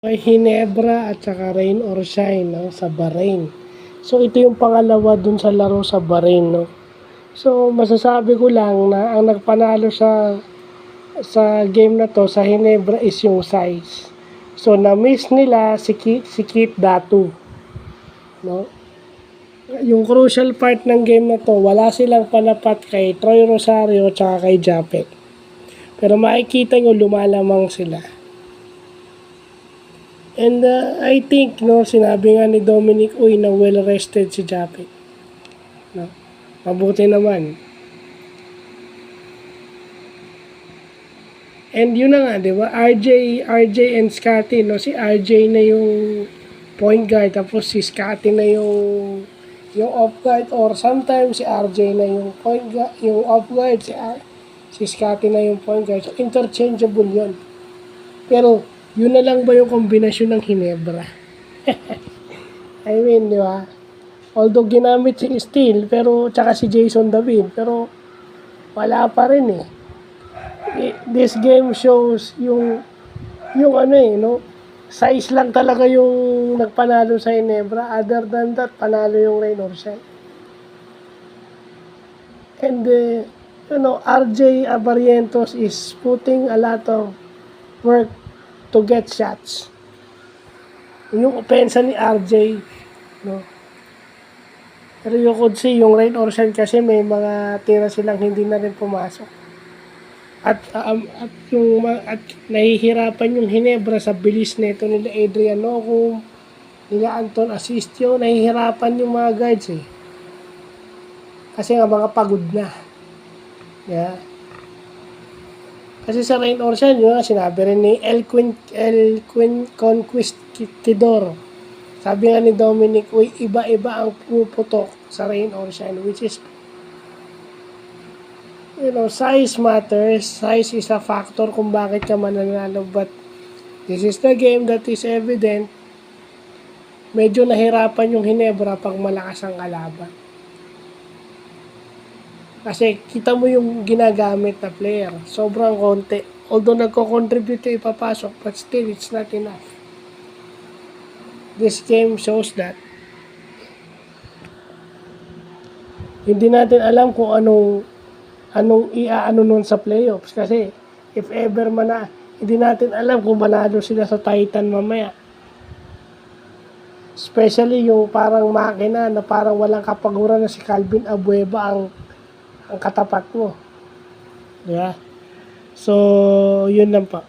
May Ginebra at saka Rain or Shine, no, sa Bahrain. So ito yung pangalawa dun sa laro sa Bahrain, no. So masasabi ko lang na ang nagpanalo sa game na to sa Ginebra is yung size. So na-miss nila si Kit Datu, no. Yung crucial part ng game na to, wala silang palapat kay Troy Rosario at saka kay Japet. Pero makikita nyo lumalamang sila. And I think, no, sinabi nga ni Dominic Uy na well-rested si Japet. No? Mabuti naman. And yun na nga, di ba? RJ and Scotty, no? Si RJ na yung point guard, tapos si Scotty na yung off guard, or sometimes si RJ na yung point guard, yung off guard, si Scotty na yung point guard. So, interchangeable yun. Pero, yun na lang ba yung kombinasyon ng Ginebra? I mean, di ba? Although ginamit si Steele, pero tsaka si Jason David, pero wala pa rin eh. This game shows yung ano eh, no? Size lang talaga yung nagpanalo sa Ginebra. Other than that, panalo yung Rain or Shine. And RJ Barrientos is putting a lot of work to get shots. Yung opensa ni RJ, no? Pero you could see yung Rain or Shine kasi may mga tira silang hindi na rin pumasok. At nahihirapan yung Ginebra sa bilis nito nila Adrian Nocum, nila Anton Asistio, nahihirapan yung mga guards eh. Kasi nga mga pagod na. Yeah. Kasi sa Rain or Shine, yun, sinabi rin ni El Conquistador. Sabi nga ni Dominic, uy, iba-iba ang puputok sa Rain or Shine, which is, size matters. Size is a factor kung bakit ka mananalo. But this is the game that is evident. Medyo nahirapan yung Ginebra pag malakas ang kalaban. Kasi kita mo yung ginagamit na player. Sobrang konti. Although nagko-contribute yung ipapasok, but still, it's not enough. This game shows that. Hindi natin alam kung anong iaano nun sa playoffs. Kasi, if ever man hindi natin alam kung manalo sila sa Titan mamaya. Especially yung parang makina na parang walang kapaguran na si Calvin Abueva ang katapat mo. Yeah. So, yun lang pa.